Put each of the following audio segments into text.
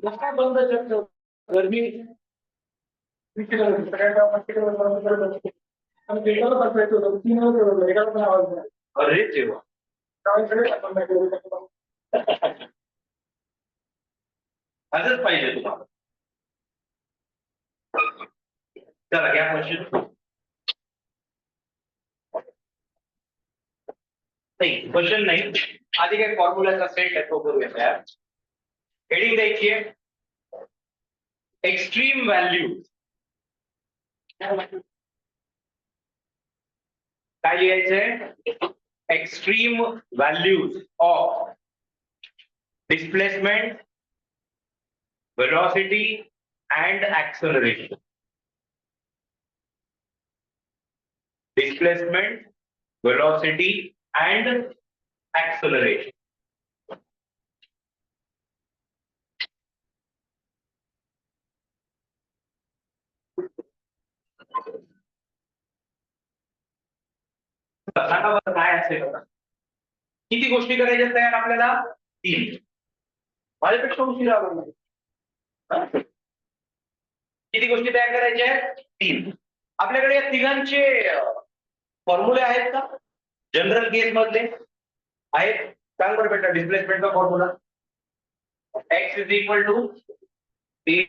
नका बंद करतो गरमी अरे तेव्हा असंच पाहिजे तुम्हाला. चला घ्या क्वेश्चन. नाही क्वेश्चन नाही, आधी काही फॉर्म्युलाचा सेट आहे तो करूया तयार. हेडिंग द्यायची आहे एक्स्ट्रीम व्हॅल्यू. काय लिहायचंय? Extreme values of displacement, velocity and acceleration. Displacement, velocity and acceleration. सांगा बरं काय असेल आता. किती गोष्टी करायच्या तयार आपल्याला? 3. माझ्यापेक्षा उशीर आला नाही. किती गोष्टी तयार करायच्या आहेत? 3. आपल्याकडे या तिघांचे फॉर्म्युले आहेत का जनरल केस मधले? आहेत. सांग बरं बेटा डिस्प्लेसमेंटचा formula. x is equal to t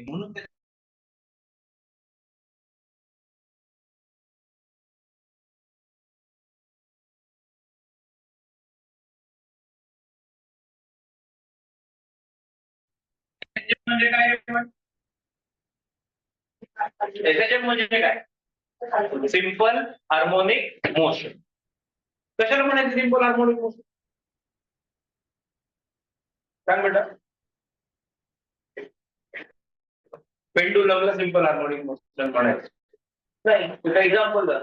म्हणून म्हणजे काय? एसएचएम म्हणजे काय? Simple harmonic motion. कशाला म्हणायचं सिंपल हार्मोनिक मोशन? सांग बेटा. पेंडुलमला सिंपल हार्मोनिक मोशन म्हणायचं नाही. तुझा एक्झाम्पल द्या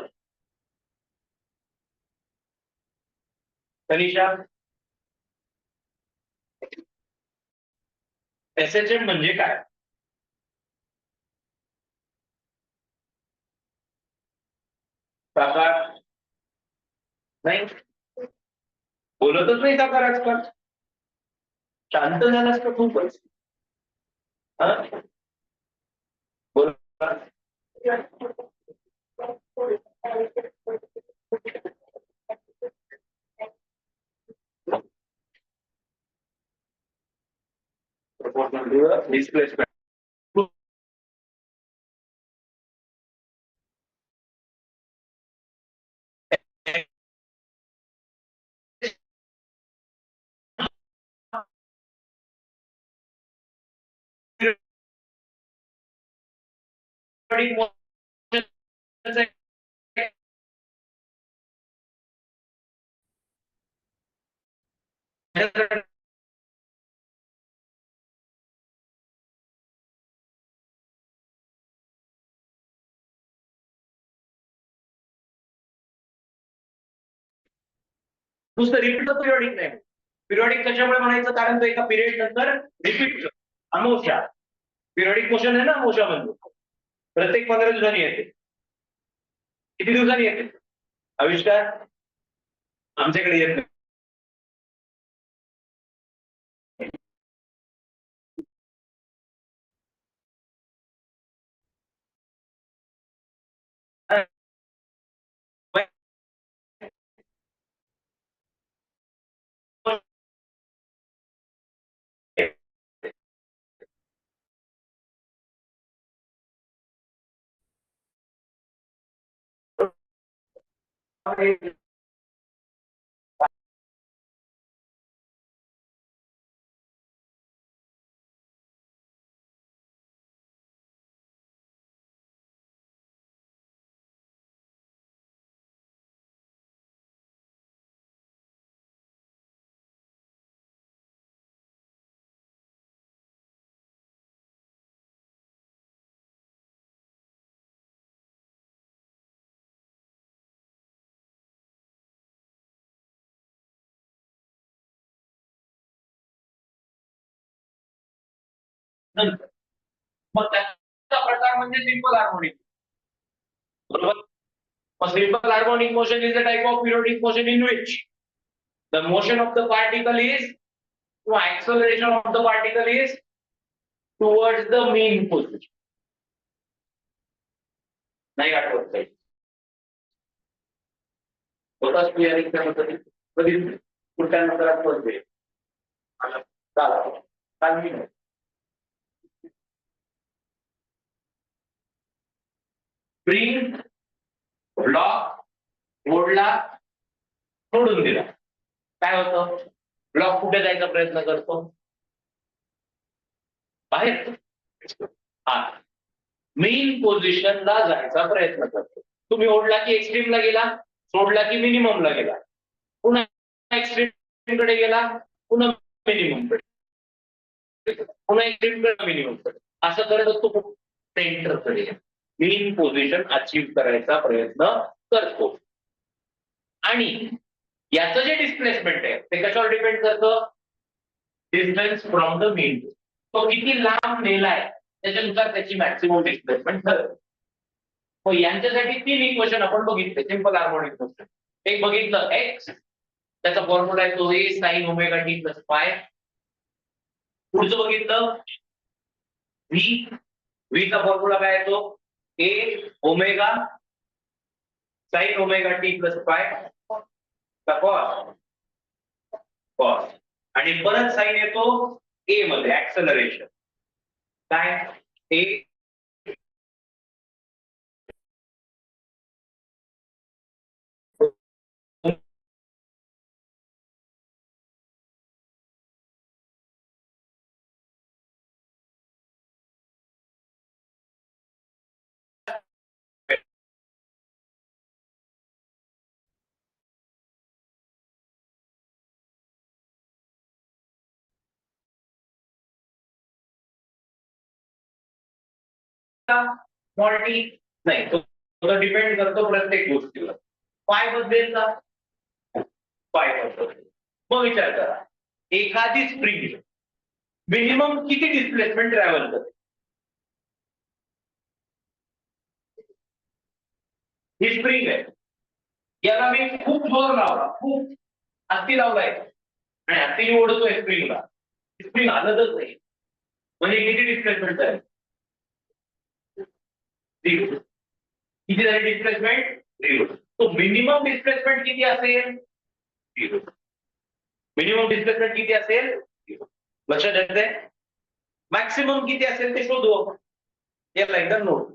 तनिषा. एसएचएम म्हणजे काय? साकार नाही, बोलतच नाही साकार आजकाल. शांत झालास का खूपच? बोल. डिस्प्लेसमेंट. नुसतं रिपीट पिरियडिक नाही. पिरियडिक कशामुळे म्हणायचं? कारण तो एका पिरियड नंतर रिपीट. अमोशा पिरियडिक मोशन आहे ना, अमोशा म्हणजे प्रत्येक 15 दिवसांनी येते. किती दिवसांनी येते? आविष्कार आमच्याकडे येत नाही. नंतर मग त्याचा प्रकार म्हणजे सिंपल हार्मोनिक, बरोबर. मग simple harmonic motion is a type of periodic motion in which the motion of the particle is किंवा acceleration of the particle is towards the mean position. नाही आठवत काही होताच क्लिअरिंग त्या पद्धतीने कधी कुठल्या नंतरात पडते स्प्रिंग ब्लॉक ओढला सोडून दिला काय होतं ब्लॉक कुठे जायचा प्रयत्न करतो बाहेर हा मेन पोझिशनला जायचा प्रयत्न करतो तुम्ही ओढला की एक्स्ट्रीमला गेला सोडला की मिनिममला गेला पुन्हा एक्स्ट्रीम कडे गेला पुन्हा मिनिमम कडे पुन्हा एक्स्ट्रीम कडे मिनिमम कडे असं करत तो सेंटर कडे मेन पोझिशन अचीव्ह करायचा प्रयत्न करतो आणि याचं जे डिस्प्लेसमेंट आहे ते कशावर डिपेंड करतं डिस्टन्स फ्रॉम द मेन तो किती लांब नेलाय त्याच्यानुसार त्याची मॅक्सिमम डिस्प्लेसमेंट ठरते मग यांच्यासाठी 3 इक्वेशन आपण बघितले सिंपल हार्मोनिक मोशन एक बघितलं एक्स त्याचा फॉर्म्युला आहे तो A sine omega T plus pi पुढचं बघितलं व्ही व्हीचा फॉर्म्युला काय आहे तो A omega sine omega T plus pi cos cos आणि परत साइन येतो ए मध्ये ऍक्सेलरेशन काय ए मॉर्टी नाही तो डिपेंड करतो प्रत्येक गोष्टीवर पाय बदलेल का पाय बदलेल मग विचार करा एखादी स्प्रिंग मिनिमम किती डिस्प्लेसमेंट ट्रॅव्हल करते ही स्प्रिंग आहे याला मी खूप जोर लावला खूप हत्ती लावलाय आणि हत्तीने ओढतोय स्प्रिंगला स्प्रिंग हलतच नाही म्हणजे किती डिस्प्लेसमेंट आहे किती झाली डिस्प्लेसमेंट 0 तो मिनिमम डिस्प्लेसमेंट किती असेल 0 मिनिमम डिस्प्लेसमेंट किती असेल 0 लक्षात येते मॅक्सिमम किती असेल ते शोधू आपण याला एकदा नोट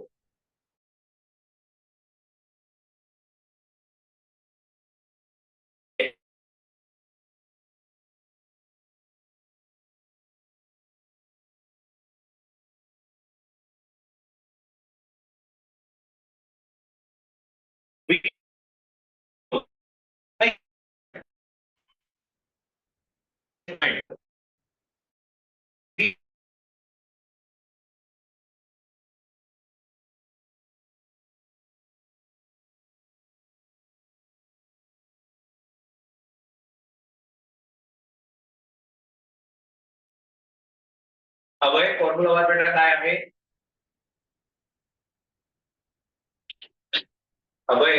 अभय फॉर्म्युला वापरण्यात काय आहे अभय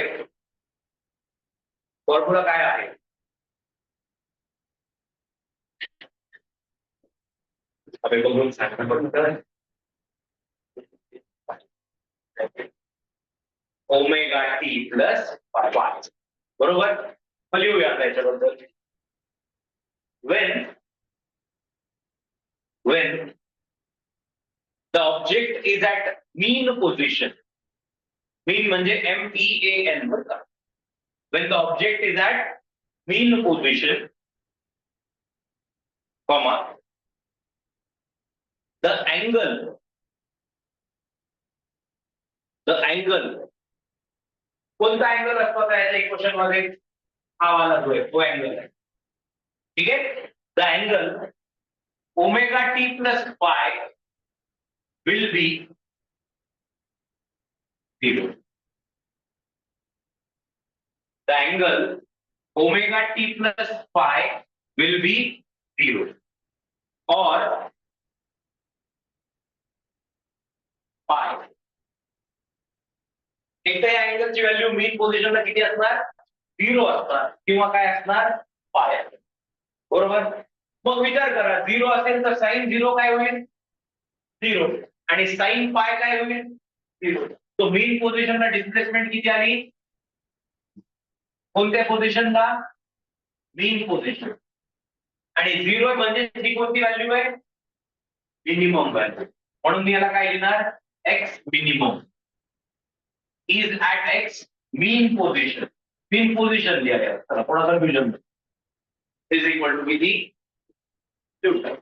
फॉर्म्युला काय आहे अभय बघून सांगा ओमेगा टी प्लस 5 बरोबर मग लिहूया त्याच्याबद्दल when the object is at mean position mean म्हणजे MEAN बरं when the object is at mean position comma the angle कोणता अँगल असतो त्याच्या इक्वेशन मध्ये हा वाला जो आहे तो अँगल आहे ठीक आहे the angle omega T plus पाय will be 0 the angle omega t plus phi will be 0 or एक तर या अँगलची व्हॅल्यू मीन पोझिशनला किती असणार 0 असणार किंवा काय असणार पाय बरोबर. मग विचार करा 0 असेल तर साइन 0 काय होईल 0 आणि साइन पाय काय होईल 0. तो मीन पोझिशनला डिस्प्लेसमेंट किती आली कोणत्या पोझिशनला मीन पोझिशन आणि 0 म्हणजे ही कोणती व्हॅल्यू आहे मिनिमम व्हॅल्यू म्हणून मी याला काय लिहिणार x minimum is at x mean position लिहायला चला थोडा कन्फ्युजन इज इक्वल टू किती 2.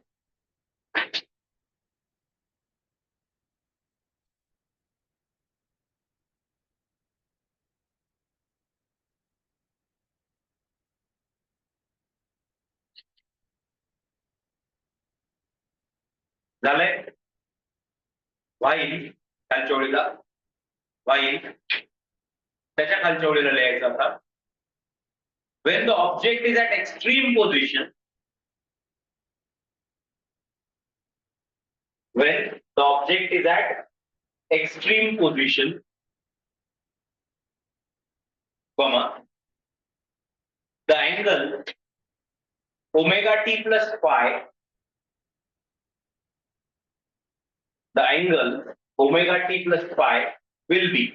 झालंय वाईल खालच्या ओळीला वाईल त्याच्या खालच्या ओळीला लिहायचं आता when the object is at extreme position when the object is at extreme position comma the angle omega t plus phi the angle omega t plus phi will be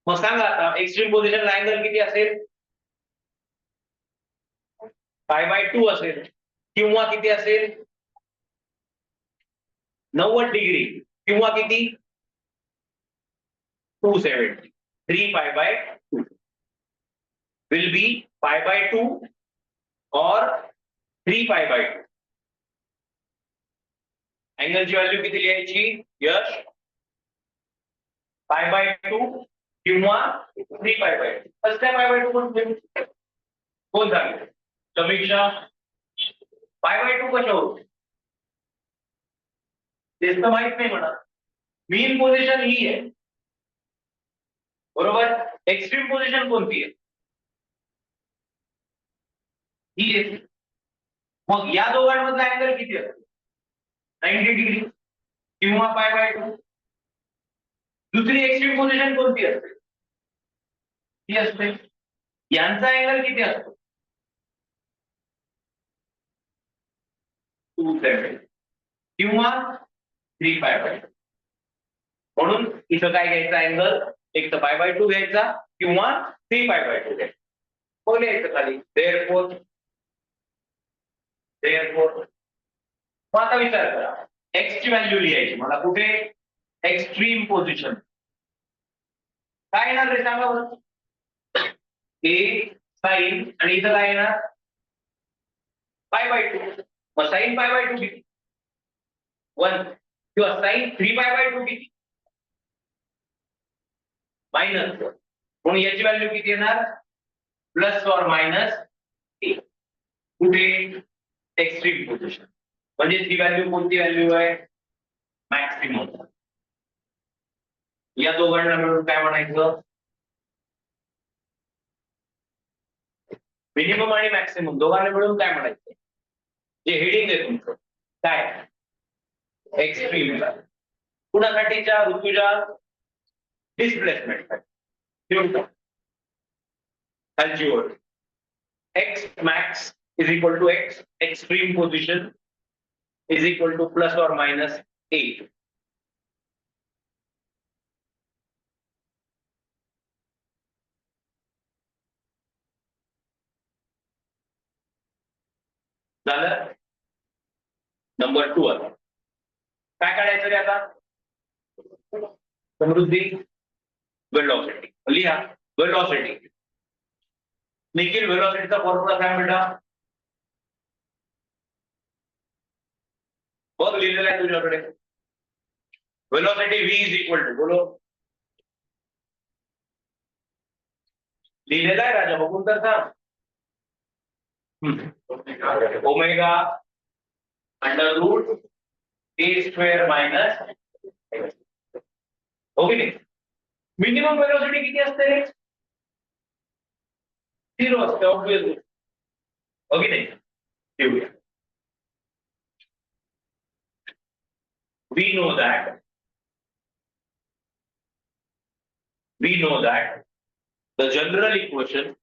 मग सांगा आता एक्स्ट्रीम पोझिशनला angle किती असेल π/2 असेल किंवा किती असेल 90 डिग्री किंवा किती 270 3π/2 will be π/2 or 3π/2 अँगलची व्हॅल्यू किती लिहायची यश π/2 किंवा 3π/2 कसं काय π/2 कोण सांगेल समीक्षा π/2 कशा होते तेच तर माहित नाही म्हणा मीन पोझिशन ही आहे बरोबर एक्स्ट्रीम पोझिशन कोणती आहे ही आहे मग या दोघांमधला अँगल किती असतो 90 डिग्री किंवा π/2 दुसरी एक्स्ट्रीम पोझिशन कोणती असते ही असते यांचा अँगल किती असतो 270 किंवा 3π/2 म्हणून इथं काय घ्यायचा अँगल एक तर π/2 घ्यायचा किंवा 3π/2 घ्यायचा हो लिहायचं खाली therefore मग आता विचार करा एक्स ची व्हॅल्यू लिहायची मला कुठे एक्स्ट्रीम पोझिशन काय येणार रे सांगा बरं ए साइन आणि इथं काय येणार π/2 मग साइन π/2 किती 1 किंवा साइन 3π/2 किती मायनस म्हणून याची व्हॅल्यू किती येणार प्लस और मायनस कुठे एक्स्ट्रीम पोझिशन म्हणजे ही व्हॅल्यू कोणती व्हॅल्यू आहे मॅक्सिमम या दोघांना मिळून काय म्हणायचं मिनिमम आणि मॅक्सिमम दोघांना मिळून काय म्हणायचं जे हेडिंग आहे तुमचं काय एक्स्ट्रीम कुणासाठीच्या ऋतूच्या डिस्प्लेसमेंट खालची ओळ x max is equal to x extreme position is equal to plus और मायनस 8 झालं नंबर 2 आता काय काढायचं रे आता समृद्धी वेलोसिटी लिहा वेलोसिटी निखिल वेलोसिटीचा फॉर्म्युला काय बेटा बघ लिहिलेला आहे तुझ्याकडे velocity v is equal to बोलो लिहिलेला आहे राजा बघून तर सांग omega under root A square minus okay नाही मिनिमम वेलोसिटी किती असते 0 असते ऑब्विसली ओके नाही ठेवूया we know that we know that the general equation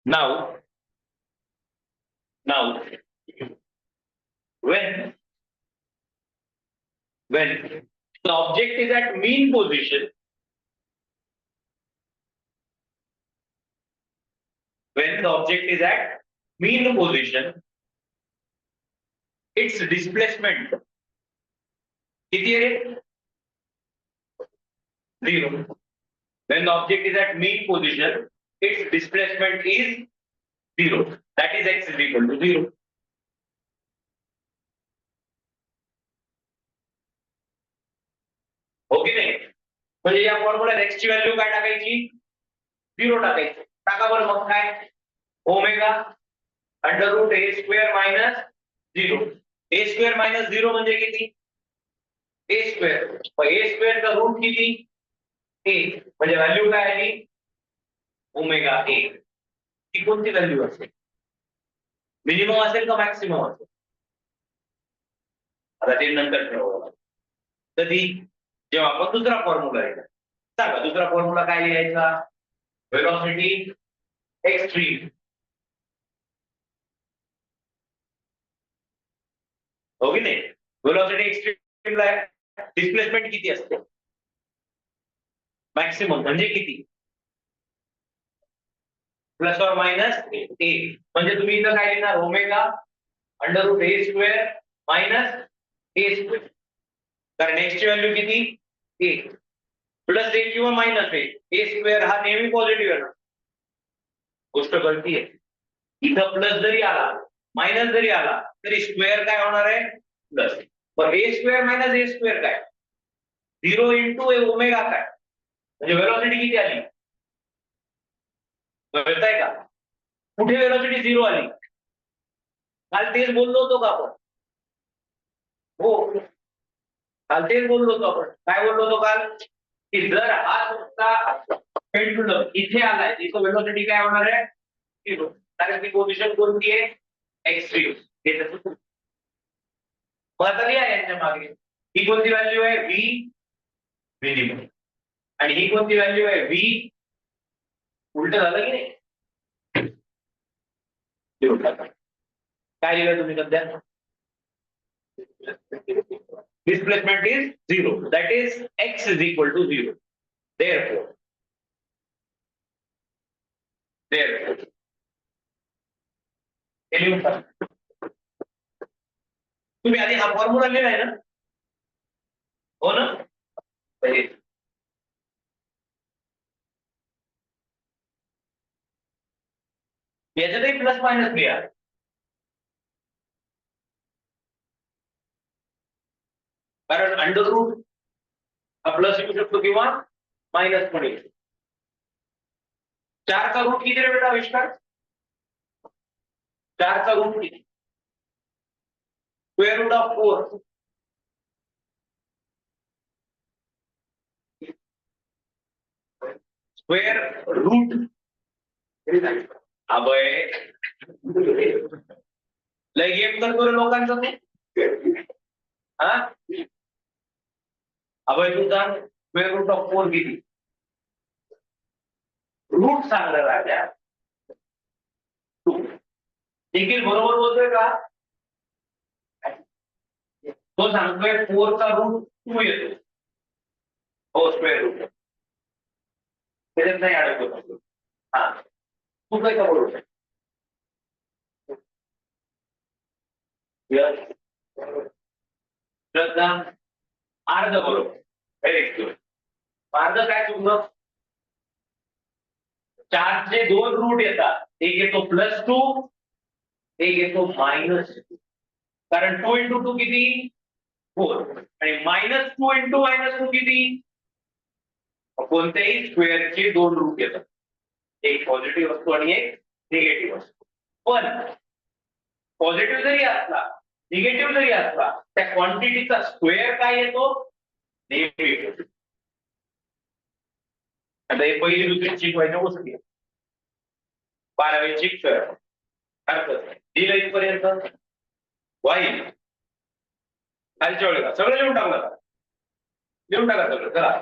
now when the object is at mean position, when the object is at mean position, its displacement किती आहे रे? 0. When the object is at mean position, its displacement is 0. That is x is equal to 0. हो की नाही? म्हणजे या फॉर्म्युल्यात x ची value काय टाकायची? 0 टाकायची. टाका बरं मग काय? Omega under root A square minus 0. A square minus 0 म्हणजे किती? ए स्क्वेअर. मग ए स्क्वेअरचा रूट किती? ए. म्हणजे व्हॅल्यू काय आली? Omega A. ही कोणती व्हॅल्यू असेल? मिनिमम असेल का मॅक्सिमम असेल? आता ते नंतर ठरवलं. कधी? जेव्हा आपण दुसरा फॉर्म्युला लिहिला. सांगा दुसरा फॉर्म्युला काय लिहायचा? Velocity extreme. हो की नाही? वेलोसिटी एक्स्ट्रीमला डिस्प्लेसमेंट किती असते? मॅक्सिमम म्हणजे किती? प्लस और मायनस ए. म्हणजे तुम्ही इथं काय लिहिणार? Omega under root A square minus A square. कारण एक्स ची व्हॅल्यू किती? ए. प्लस ए किंवा मायनस ए. ए स्क्वेअर हा नेहमी पॉझिटिव्ह आहे ना. गोष्ट कळती आहे. इथं प्लस जरी आला मायनस जरी आला तरी स्क्वेअर काय होणार आहे? प्लस. पण ए स्क्वेअर मायनस ए स्क्वेअर काय? 0 इंटू ओमेगा काय? म्हणजे वेलोसिटी किती आली? कळतंय का? कुठे वेलोसिटी 0 आली? काल तेच बोललो होतो का आपण? हो, काल तेच बोललो होतो आपण. काय बोललो होतो काल? की जर हा तुमचा पेंडुलम इथे आलाय, इथं वेलोसिटी काय होणार आहे? 0. कारण ती पोझिशन कोणती आहे? एक्स्ट्रीम. हे तसं मग आता लिहा यांच्या मागे. ही कोणती व्हॅल्यू आहे? V minimum. आणि ही कोणती व्हॅल्यू आहे? व्ही. उलट झालं की नाही? काय लिहिलं तुम्ही सध्या? Displacement is 0. That is x is equal to 0. Therefore, तुम्ही आधी हा फॉर्म्युला लिहिलाय ना? हो ना? याच्यातही प्लस मायनस लिहा. कारण अंडर रूट हा प्लस येऊ शकतो किंवा मायनस पण येऊ शकतो. 4 का रूट किती रे बेटा आविष्कार? 4 का रूट किती? Square root of 4. Square root Abhay लय गेम करतो रे लोकांचा तू. हा अभय तू सांग स्क्वेअर रूट ऑफ 4 किती? रूट सांगलं राजा. देखील बरोबर बोलतोय का? तो सांगतोय 4 चा रूट 2 येतो. हो स्क्वेअर रूट त्याच्यात नाही अडकतो. हा तू काय का बोलू? श्रद्धा अर्ध बरोबर. Very good. अर्ध काय तुमचं? 4 चे 2 रूट येतात. एक येतो +2, एक येतो -2. कारण 2 इंटू 2 किती? 4. आणि -2 इंटू -2 किती? कोणत्याही स्क्वेअरचे दोन रूट येतात, एक पॉझिटिव्ह असतो आणि एक निगेटिव्ह असतो. पण पॉझिटिव्ह जरी असला निगेटिव्ह जरी असला त्या क्वांटिटीचा स्क्वेअर काय येतो, नेहमी येतो. आता हे पहिली दुसरी शिकवायच्या गोष्टी आहेत. 12वी शिक्षण हरकत नाही. दिलं इथपर्यंत वाईल खालच्या वेळेला सगळं लिहून टाकलं का? लिहून टाका सगळं. चला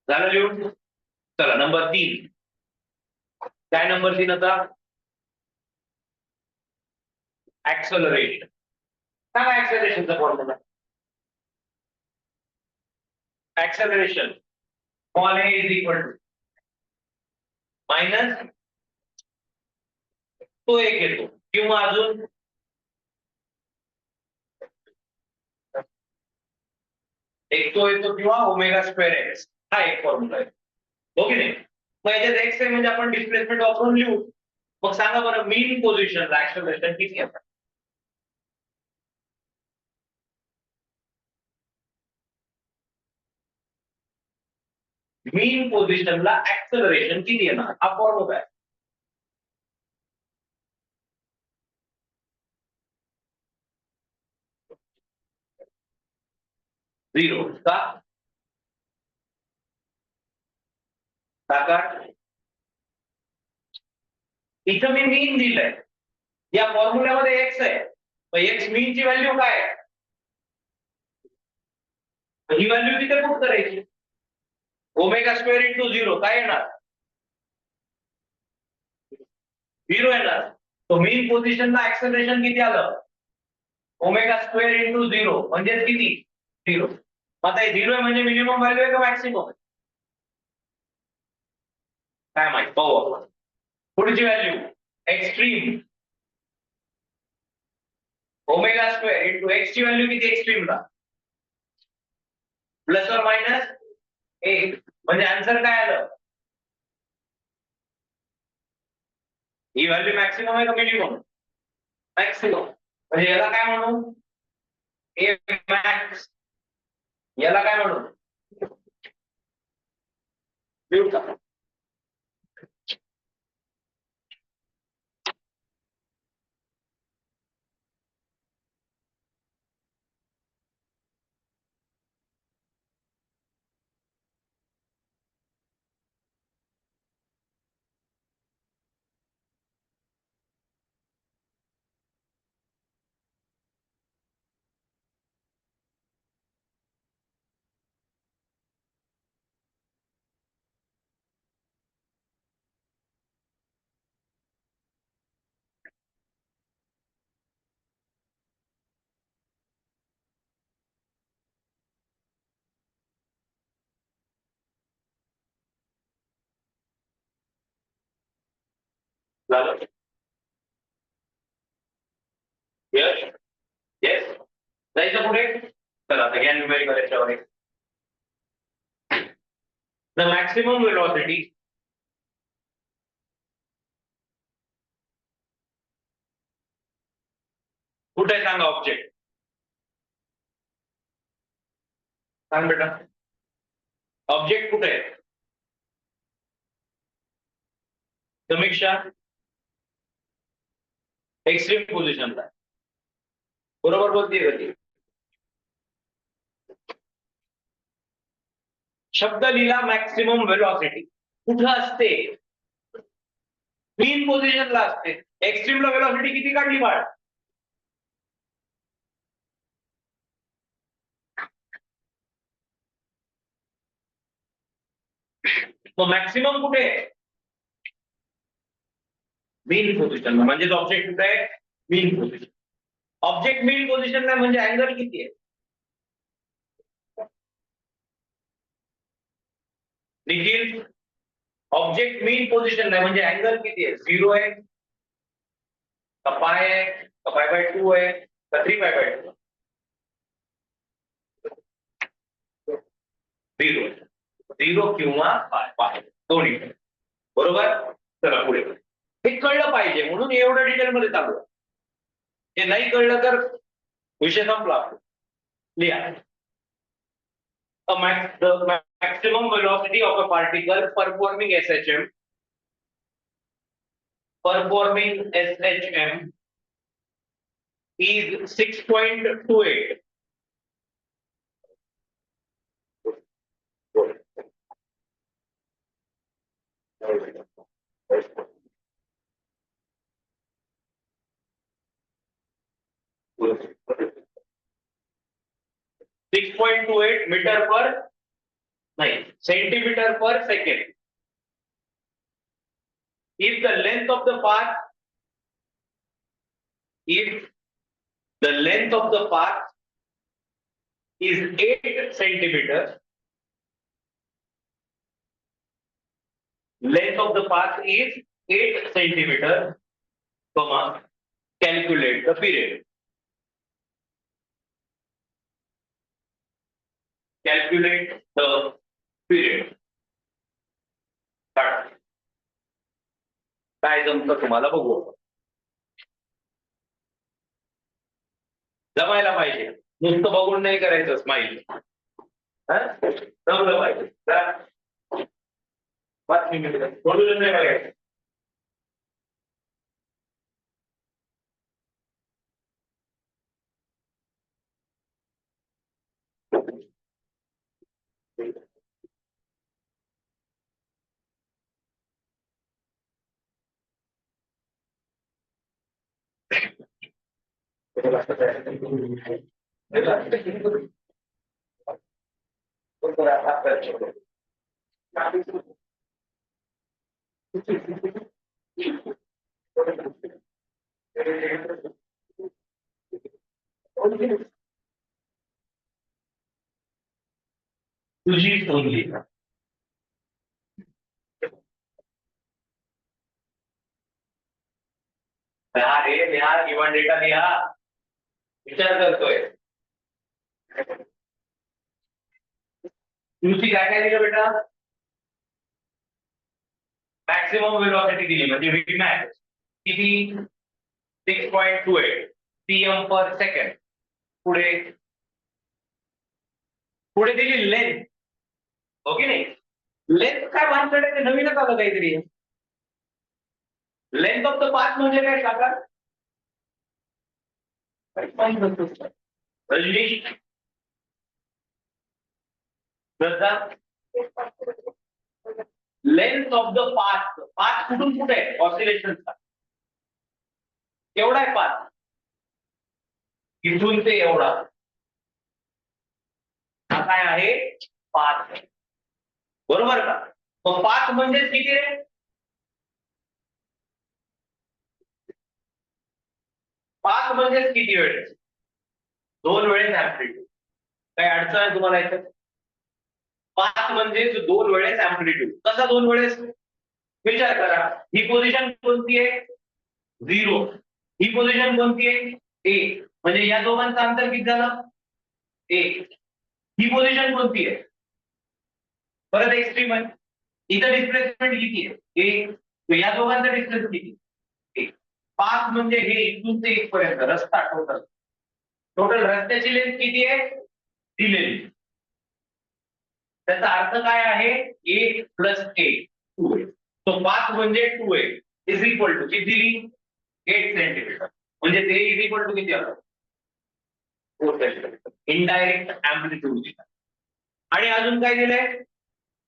झालं लिहून. चला नंबर 3. काय नंबर 3 आता? ऍक्सलरेशन. सांगा ऍक्सलरेशनचा formula. Acceleration small A is equal to minus तो एक येतो किंवा अजून एक तो येतो किंवा ओमेगा स्क्वेअर एक्स. हा एक फॉर्म्युला आहे, हो की नाही? मग याच्यात एक्स आहे म्हणजे आपण डिस्प्लेसमेंट वापरून लिहू. मग सांगा बरं मीन पोझिशनला ऍक्सलरेशन किती येतात? मीन पोझिशनला ऍक्सलरेशन किती येणार हा फॉर्म्युला आहे. झिरो का? टाका. इथं मी मीन दिलंय, या फॉर्म्युल्यामध्ये एक्स आहे, मग एक्स मीन ची व्हॅल्यू काय आहे? ही व्हॅल्यू तिथे पुट करायची. ओमेगा स्क्वेअर इंटू 0 काय येणार? 0 येणार. तो मीन पोझिशनला ऍक्सलरेशन किती आलं? ओमेगा स्क्वेअर इंटू 0 म्हणजे किती? 0. आता हे 0 आहे म्हणजे मिनिमम व्हॅल्यू आहे का मॅक्सिमम? काय माहित, पाहू आपण. पुढची value extreme. Omega square into x ची व्हॅल्यू किती एक्स्ट्रीमला? प्लस और मायनस 1. म्हणजे आन्सर काय आलं? ही व्हॅल्यू मॅक्सिमम आहे का मिनिमम? मॅक्सिमम. म्हणजे याला काय म्हणू? ए मॅक्स. याला काय म्हणू? लिहून टाका. झालं. Yes yes. जायचं पुढे. चला आता घ्या न्यूमेरिकल याच्यावर. द मॅक्सिमम वेलोसिटी कुठे आहे सांगा ऑब्जेक्ट. सांग बेटा ऑब्जेक्ट कुठे आहे? समीक्षा एक्स्ट्रीम पोझिशनला. बरोबर बोलतीये का ती? शब्द लिहिला मॅक्सिमम वेलॉसिटी कुठं असते? मीन पोझिशनला असते. एक्स्ट्रीमला वेलॉसिटी किती काढली बाळ? तो मॅक्सिमम कुठे आहे? मीन पोझिशनला. म्हणजे ऑब्जेक्ट कुठे आहे? मीन पोझिशन. ऑब्जेक्ट मीन पोझिशनला म्हणजे अँगल किती आहे? निखिल ऑब्जेक्ट मीन पोझिशनला म्हणजे अँगल किती आहे? 0 आहे पाय आहे का पाय बाय 2 आहे का 3 पाय बाय 2? 0 किंवा पाय दोन्ही बरोबर. चला पुढे. हे कळलं पाहिजे म्हणून एवढं डिटेल मध्ये चालू आहे. हे नाही कळलं तर विषय संपला. लिहा. The maximum velocity of a particle performing SHM is 6.28. Metre पर नहीं centimetre per second. If the length of the path is 8 centimeters, length of the path is 8 centimeters, comma, calculate the period. Calculate the period. Start. काय जमतं तुम्हाला बघू. जमायला पाहिजे, नुसतं बघून नाही करायचं स्माईल. जमलं पाहिजे. 5 मिनिटं बोलून नाही बघायचं. तुझी सोडली. लिहा गिवन डेटा लिहा. विचार करतोय. तुमची काय काय दिलं बेटा. मॅक्सिमम वेलोसिटी दिली म्हणजे Vmax किती 6.28 pm पर सेकंड. पुढे पुढे दिली लेंथ. ओके नाही. लेंथ काय भानगड आहे ते नवीनच आलं काहीतरी. लेंथ ऑफ द पाथ म्हणजे काय सांगा. Rajneesh length of the path. Path कुठून कुठे आहे ऑसिलेशनचा. केवढा आहे पाथ. इथून ते एवढा. हा काय आहे पाथ. बरोबर का. मग पाथ म्हणजे किती आहे. पाथ म्हणजे किती वेळेस. 2 वेळेस ऍम्प्लिट्यूड. काही अडचण आहे तुम्हाला याच्यात. पाथ म्हणजे 2 वेळेस ऍम्प्लिट्यूड. कसा 2 वेळेस विचार करा. ही पोझिशन कोणती आहे 0. ही पोझिशन कोणती आहे 1. म्हणजे या दोघांचं अंतर किती झालं 1. ही पोझिशन कोणती आहे परत एक्स्ट्रीम आहे. इथं डिस्प्लेसमेंट किती आहे 1. या दोघांचं डिस्प्लेसमेंट किती 1. पाथ म्हणजे हे इथून ते 1 पर्यंत रस्ता टोटल रस्त्याची लेंथ किती आहे दिलेली. त्याचा अर्थ काय आहे 1 + 1 2. तो पाथ म्हणजे 2a इज इक्वल टू किती दिली 8 सेंटीमीटर. म्हणजे ते इज इक्वल टू किती आलं 4 सेंटीमीटर. इनडायरेक्ट ऍम्प्लिट्यूड दिला. आणि अजून काय दिलंय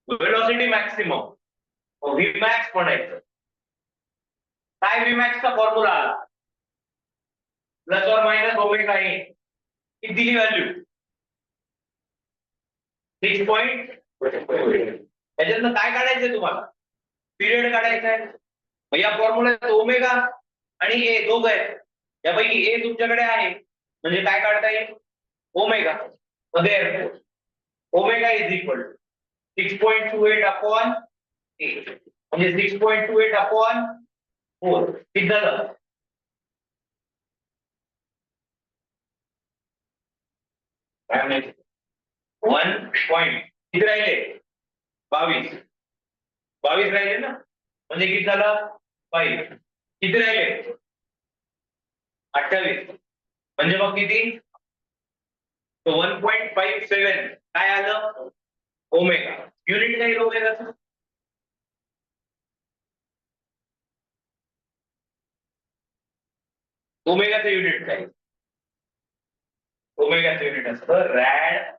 वेलोसिटी मॅक्सिमम. Vmax म्हणायचं. काय Vmax चा फॉर्म्युला आला plus or minus omega A. किती दिली व्हॅल्यू 6. याच्यातनं काय काढायचंय तुम्हाला पिरियड काढायचा आहे. मग या फॉर्म्युल्यात ओमेगा आणि ए दोघं आहेत. यापैकी ए तुमच्याकडे आहे म्हणजे काय काढता येईल omega. Omega is equal to 6.28 upon A म्हणजे 6.28 अपॉन 4. किती झालं काय म्हणायचं 1 पॉईंट किती राहिले 22 राहिले ना म्हणजे किती झालं 5 किती राहिले 28 म्हणजे मग किती 1.57 काय आलं ओमेगा युनिट काय ओमेगाचं ओमेगाचं युनिट काय ओमेगाचं युनिट असतं रॅड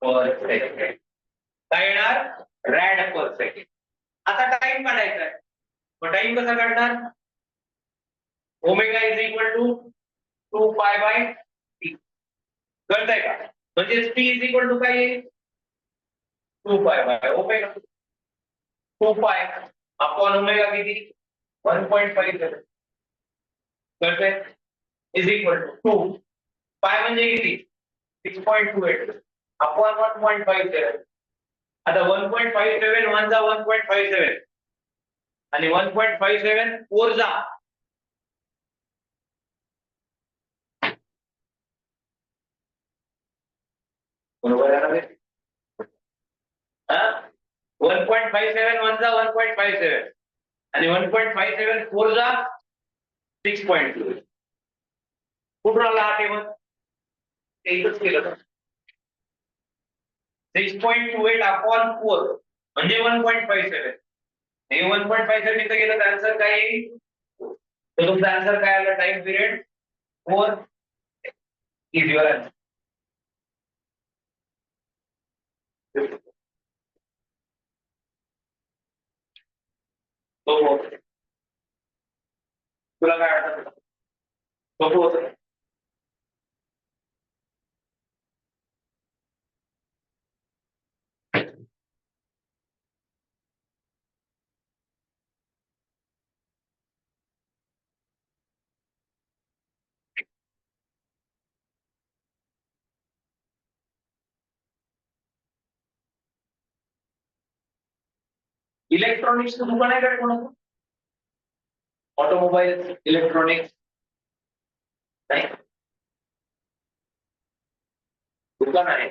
पर सेकंड काय येणार रॅड पर सेकंड आता टाइम काढायचा आहे मग टाइम कसा काढणार omega is equal to 2 pi by T कळतंय का म्हणजे टी इज इक्वल टू काय येईल 2 pi by omega 2 pi upon omega किती 1.57 कळतंय इज इक्वल टू 2 पाय म्हणजे किती 6.28 अपॉन 1.57 आता 1.57 1 जा 1.57 आणि 1.57 4 जा बरोबर आहे ना 1.57 1 जा 1.57 आणि 1.57 4 जा 6.2 कुठून आला हा टेबल एकच केलं 6.28 अपॉन 4 म्हणजे 1.57 हे 1.57 इथं गेलं तर आन्सर काय येईल तर तुमचा आन्सर काय आला time period 4 is your answer तुला काय वाटतं सोपं होतं इलेक्ट्रॉनिक्सचं दुकान आहे का कोणाचं ऑटोमोबाईल इलेक्ट्रॉनिक्स नाही दुकान आहे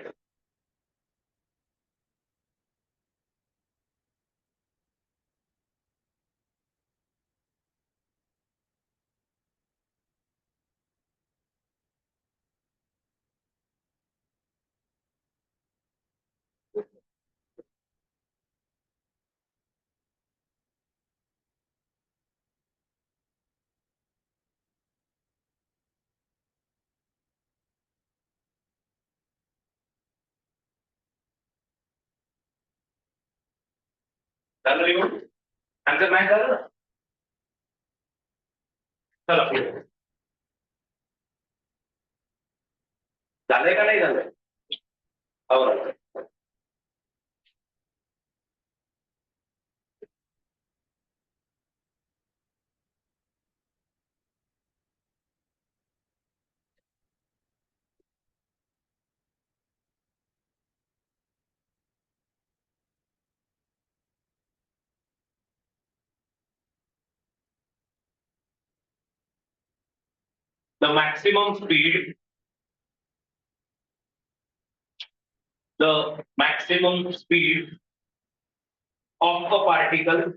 झालं येऊन आन्सर नाही झालं ना चला पुढे झालंय का नाही झालंय हो the maximum speed the maximum speed of a particle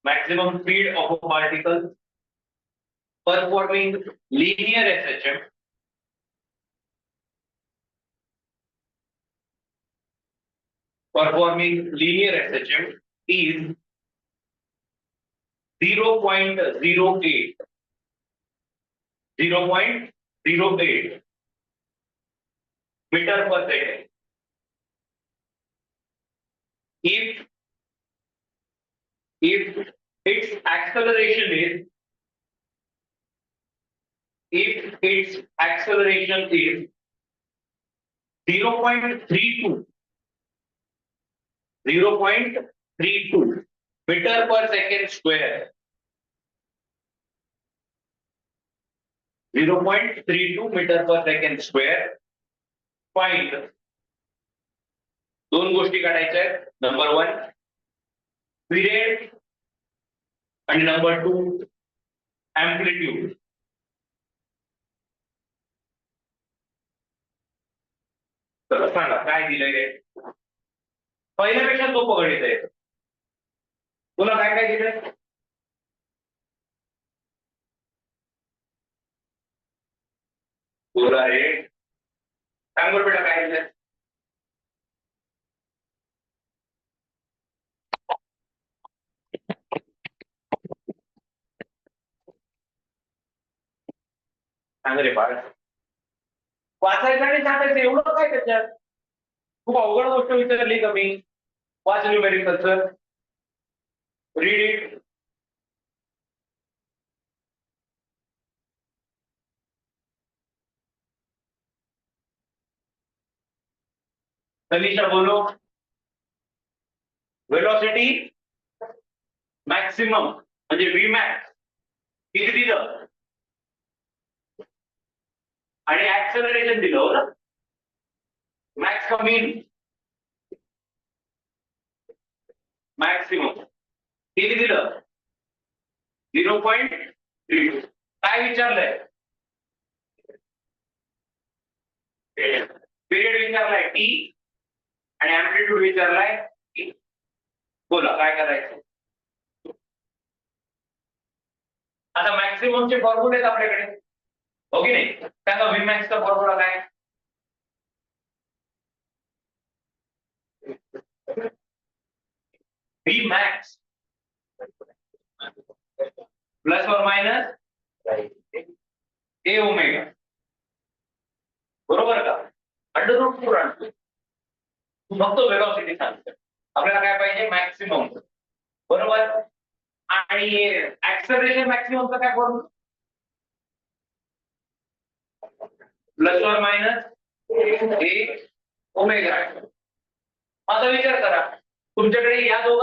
maximum speed of a particle performing linear SHM is 0.08 meter per second. If its acceleration is 0.32 meter per second square 0.32 meter per second square find दोन गोष्टी काढायच्या आहेत number 1 period आणि number 2 amplitude तर सांगा काय दिलंय. पहिल्यापेक्षा सोपं गणित आहे. तुला काय काय दिलंय. बोला रे, सांग बरं बेटा काय दिलंय. सांग रे बाळ. वाचायचं आणि सांगायचं एवढं काय त्याच्यात. खूप अवघड गोष्ट विचारली का मी. वाच न्यूमेरिकलचं. Read it. तनिषा बोलो. वेलोसिटी मॅक्सिमम म्हणजे व्ही मॅक्स किती दिलं आणि ऍक्सेलरेशन दिलं हो ना. मॅक्स का मीन. मॅक्सिमम किती दिलं 0.32. काय विचारलंय. पिरियड विचारलाय टी आणि अँप्लिट्यूड विचारलाय टी. बोला काय करायचं. आता मॅक्सिममचे फॉर्म्युले आहेत आपल्याकडे हो की नाही. त्याचा व्ही मॅक्सचा फॉर्म्युला काय. व्ही मॅक्स प्लस और मायनस ए ओमेगा. बरोबर का. अंडर रूट 4 आणतो. फक्त वेलॉसिटी सांगतो. आपल्याला काय पाहिजे मॅक्सिमम. बरोबर. आणि ऍक्सलरेशन मॅक्सिममचा काय फॉर्म्युला. प्लस और मायनस ए ओमेगा. आता विचार करा तुमच्याकडे या दोघांनी